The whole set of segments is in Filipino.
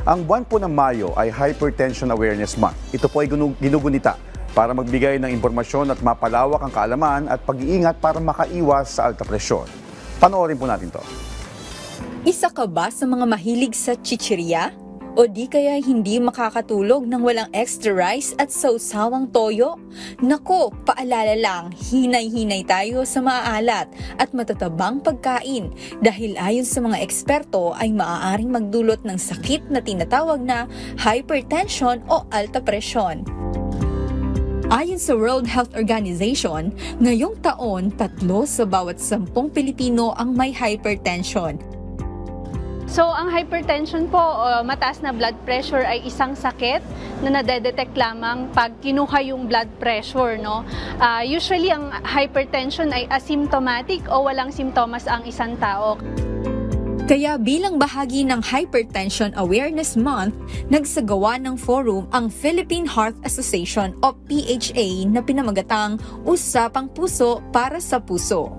Ang buwan po ng Mayo ay Hypertension Awareness Month. Ito po ay ginugunita para magbigay ng impormasyon at mapalawak ang kaalaman at pag-iingat para makaiwas sa alta presyon. Panoorin po natin to. Isa ka ba sa mga mahilig sa chichirya? O di kaya hindi makakatulog ng walang extra rice at sausawang toyo? Nako, paalala lang, hinay-hinay tayo sa maaalat at matatabang pagkain dahil ayon sa mga eksperto ay maaaring magdulot ng sakit na tinatawag na hypertension o alta presyon. Ayon sa World Health Organization, ngayong taon 3 sa bawat 10 Pilipino ang may hypertension. So, ang hypertension po, mataas na blood pressure ay isang sakit na nadedetect lamang pag kinuha yung blood pressure, no? Usually, ang hypertension ay asymptomatic o walang simptomas ang isang tao. Kaya bilang bahagi ng Hypertension Awareness Month, nagsagawa ng forum ang Philippine Heart Association o PHA na pinamagatang Usapang Puso para sa Puso.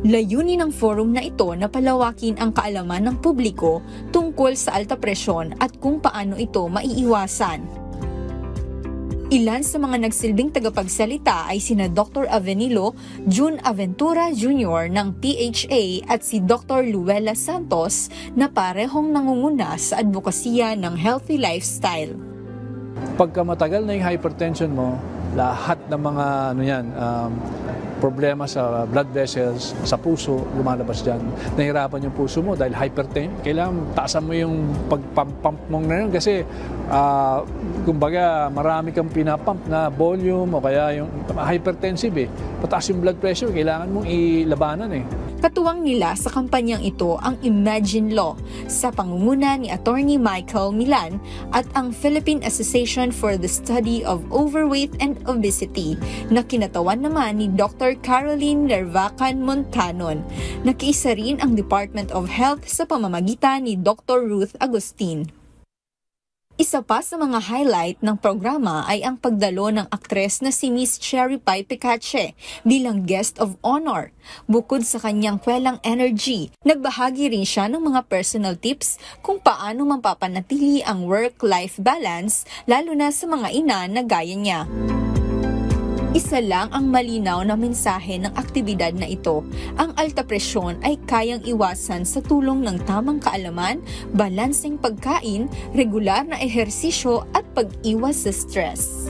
Layunin ng forum na ito na palawakin ang kaalaman ng publiko tungkol sa alta presyon at kung paano ito maiiwasan. Ilan sa mga nagsilbing tagapagsalita ay sina Dr. Avenilo June Aventura Jr. ng PHA at si Dr. Luella Santos na parehong nangunguna sa advokasya ng healthy lifestyle. Pagka matagal na yung hypertension mo, lahat ng mga problema sa blood vessels, sa puso, lumalabas dyan. Nahirapan yung puso mo dahil hypertension. Kailangan taasan mo yung pag-pump mo na yun kasi kumbaga marami kang pinapump na volume o kaya yung hypertensive eh. Pataas yung blood pressure, kailangan mong ilabanan eh. Katuwang nila sa kampanyang ito ang Imagine Law sa pangunguna ni Attorney Michael Milan at ang Philippine Association for the Study of Overweight and Obesity na kinatawan naman ni Dr. Caroline Lervacan Montanon. Nakiisa rin ang Department of Health sa pamamagitan ni Dr. Ruth Agustin. Isa pa sa mga highlight ng programa ay ang pagdalo ng aktres na si Miss Cherry Pie Picache bilang guest of honor. Bukod sa kanyang kwelang energy, nagbahagi rin siya ng mga personal tips kung paano mapapanatili ang work-life balance lalo na sa mga ina na gaya niya. Isa lang ang malinaw na mensahe ng aktibidad na ito. Ang alta presyon ay kayang iwasan sa tulong ng tamang kaalaman, balanseng pagkain, regular na ehersisyo at pag-iwas sa stress.